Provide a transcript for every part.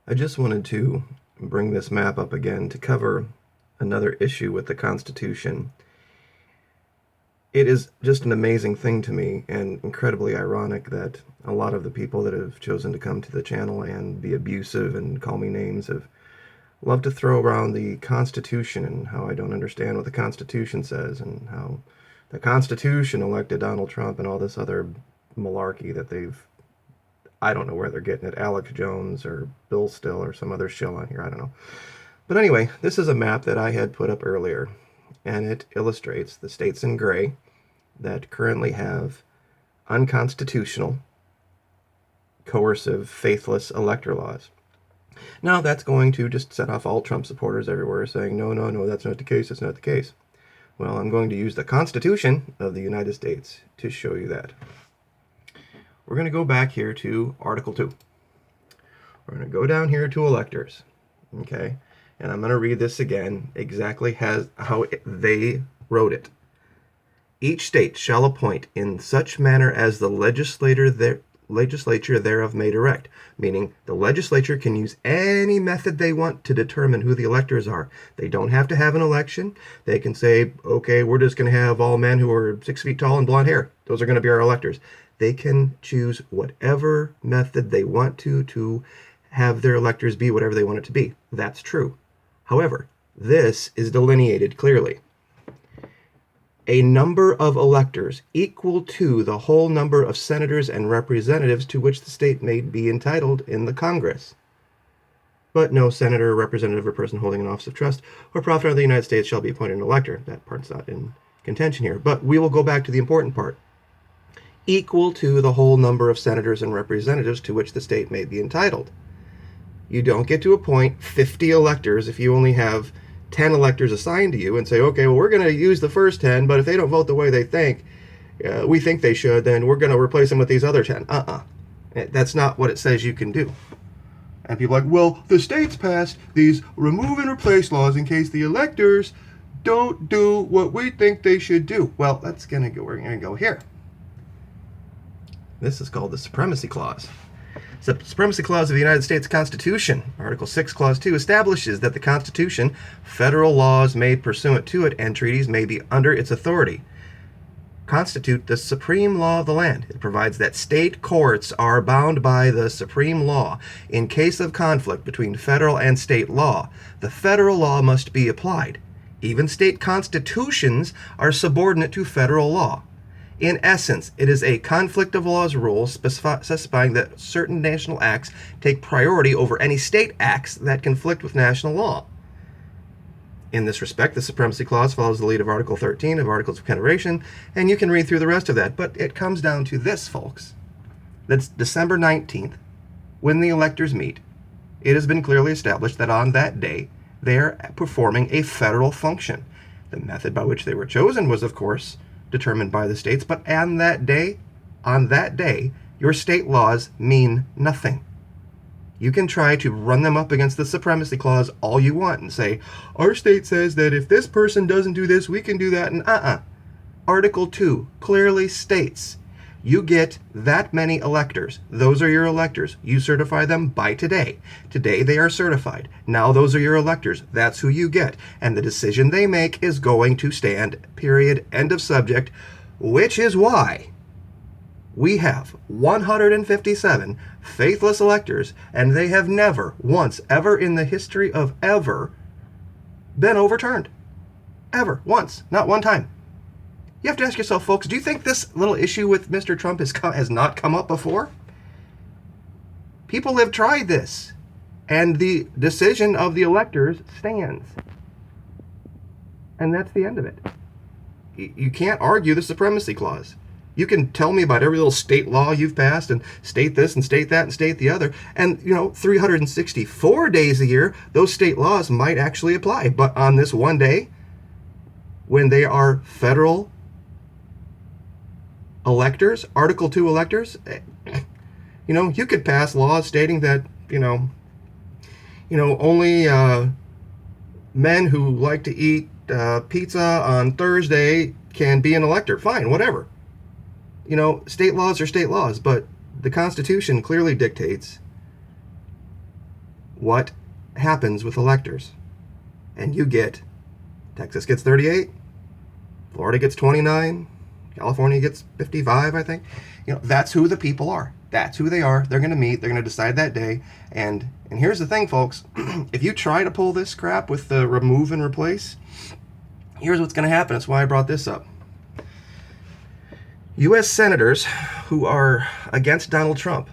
I just wanted to bring this map up again to cover another issue with the Constitution. It is just an amazing thing to me and incredibly ironic that a lot of the people that have chosen to come to the channel and be abusive and call me names have loved to throw around the Constitution and how I don't understand what the Constitution says and how the Constitution elected Donald Trump and all this other malarkey that I don't know where they're getting it, Alex Jones or Bill Still or some other shill on here, I don't know. But anyway, this is a map that I had put up earlier, and it illustrates the states in gray that currently have unconstitutional, coercive, faithless elector laws. Now that's going to just set off all Trump supporters everywhere saying, no, no, no, that's not the case, that's not the case. Well, I'm going to use the Constitution of the United States to show you that. We're going to go back here to Article 2. We're going to go down here to electors, okay? And I'm going to read this again exactly how they wrote it. Each state shall appoint in such manner as the legislature thereof may direct, meaning the legislature can use any method they want to determine who the electors are. They don't have to have an election. They can say, okay, we're just going to have all men who are 6 feet tall and blonde hair. Those are going to be our electors. They can choose whatever method they want to have their electors be whatever they want it to be. That's true. However, this is delineated clearly. A number of electors equal to the whole number of senators and representatives to which the state may be entitled in the Congress. But no senator, representative, or person holding an office of trust or profit of the United States shall be appointed an elector. That part's not in contention here. But we will go back to the important part. Equal to the whole number of senators and representatives to which the state may be entitled. You don't get to appoint 50 electors if you only have 10 electors assigned to you and say, okay, well, we're going to use the first 10, but if they don't vote the way they think, we think they should, then we're going to replace them with these other 10. That's not what it says you can do. And people are like, well, the states passed these remove and replace laws in case the electors don't do what we think they should do. Well, we're going to go here. This is called the Supremacy Clause. The Supremacy Clause of the United States Constitution, Article 6, Clause 2, establishes that the Constitution, federal laws made pursuant to it, and treaties may be under its authority, constitute the supreme law of the land. It provides that state courts are bound by the supreme law. In case of conflict between federal and state law, the federal law must be applied. Even state constitutions are subordinate to federal law. In essence, it is a conflict of laws rule specifying that certain national acts take priority over any state acts that conflict with national law. In this respect, the Supremacy Clause follows the lead of Article 13 of Articles of Confederation, and you can read through the rest of that. But it comes down to this, folks. That's December 19th, when the electors meet. It has been clearly established that on that day, they are performing a federal function. The method by which they were chosen was, of course, determined by the states, but on that day, your state laws mean nothing. You can try to run them up against the Supremacy Clause all you want and say, our state says that if this person doesn't do this, we can do that, and Article 2 clearly states, you get that many electors. Those are your electors. You certify them by today. Today they are certified. Now those are your electors. That's who you get. And the decision they make is going to stand, period, end of subject, which is why we have 157 faithless electors, and they have never once, ever in the history of ever, been overturned. Ever. Once. Not one time. You have to ask yourself, folks, do you think this little issue with Mr. Trump has not come up before? People have tried this, and the decision of the electors stands. And that's the end of it. You can't argue the Supremacy Clause. You can tell me about every little state law you've passed and state this and state that and state the other. And, 364 days a year, those state laws might actually apply. But on this one day, when they are federal electors, Article 2 electors, you could pass laws stating that, only men who like to eat pizza on Thursday can be an elector. Fine, whatever. State laws are state laws, but the Constitution clearly dictates what happens with electors. And you get, Texas gets 38, Florida gets 29, California gets 55, I think. That's who the people are. That's who they are. They're going to meet. They're going to decide that day. And here's the thing, folks. If you try to pull this crap with the remove and replace, here's what's going to happen. That's why I brought this up. U.S. senators who are against Donald Trump,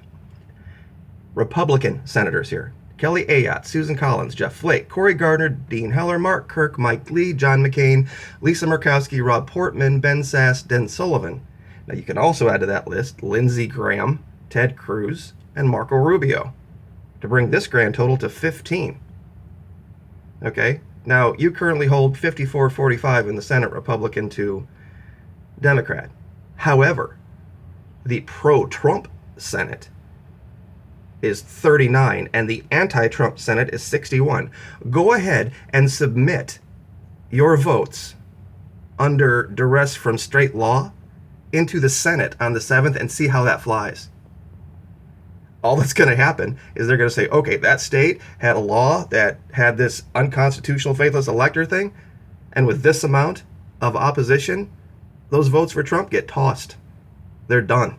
Republican senators here, Kelly Ayotte, Susan Collins, Jeff Flake, Cory Gardner, Dean Heller, Mark Kirk, Mike Lee, John McCain, Lisa Murkowski, Rob Portman, Ben Sasse, Den Sullivan. Now you can also add to that list Lindsey Graham, Ted Cruz, and Marco Rubio to bring this grand total to 15. Okay, now you currently hold 54-45 in the Senate, Republican to Democrat. However, the pro-Trump Senate is 39 and the anti-Trump Senate is 61. Go ahead and submit your votes under duress from straight law into the Senate on the 7th and see how that flies. All that's going to happen is they're going to say, okay, that state had a law that had this unconstitutional faithless elector thing, and with this amount of opposition, those votes for Trump get tossed. They're done.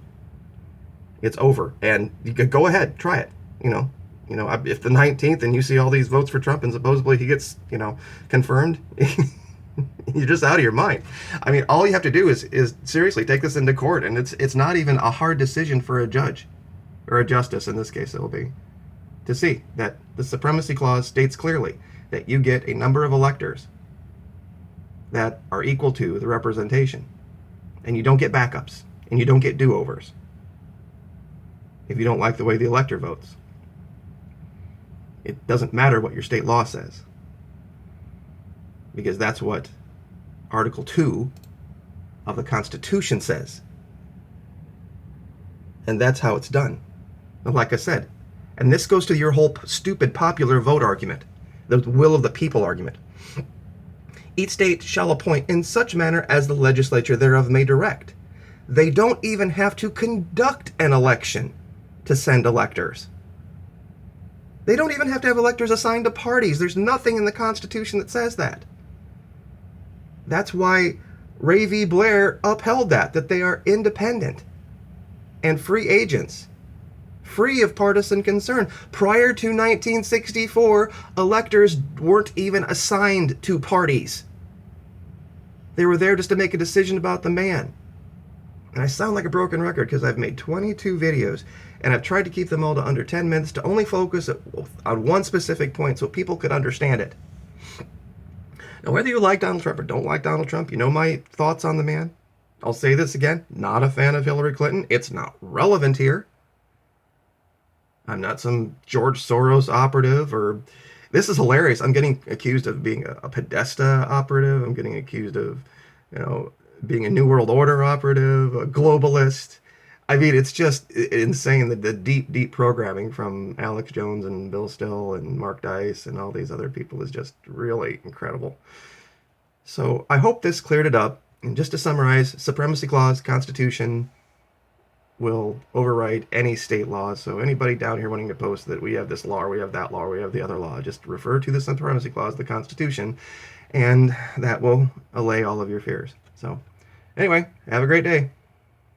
It's over. And you could go ahead, try it. If the 19th and you see all these votes for Trump and supposedly he gets, confirmed, you're just out of your mind. I mean, all you have to do is seriously take this into court, and it's not even a hard decision for a judge, or a justice in this case it will be, to see that the Supremacy Clause states clearly that you get a number of electors that are equal to the representation, and you don't get backups, and you don't get do-overs if you don't like the way the elector votes. It doesn't matter what your state law says, because that's what Article 2 of the Constitution says. And that's how it's done. And like I said, and this goes to your whole stupid popular vote argument, the will of the people argument. Each state shall appoint in such manner as the legislature thereof may direct. They don't even have to conduct an election to send electors. They don't even have to have electors assigned to parties. There's nothing in the Constitution that says that. That's why Ray V. Blair upheld that they are independent and free agents, free of partisan concern. Prior to 1964, electors weren't even assigned to parties. They were there just to make a decision about the man. And I sound like a broken record because I've made 22 videos, and I've tried to keep them all to under 10 minutes to only focus on one specific point so people could understand it. Now, whether you like Donald Trump or don't like Donald Trump, you know my thoughts on the man. I'll say this again, not a fan of Hillary Clinton. It's not relevant here. I'm not some George Soros operative, or this is hilarious. I'm getting accused of being a Podesta operative. I'm getting accused of, being a New World Order operative, a globalist. I mean, it's just insane that the deep programming from Alex Jones and Bill Still and Mark Dice and all these other people is just really incredible. So I hope this cleared it up. And just to summarize, Supremacy Clause, Constitution will override any state laws. So anybody down here wanting to post that we have this law, or we have that law, or we have the other law, just refer to the Supremacy Clause, the Constitution, and that will allay all of your fears. So anyway, have a great day.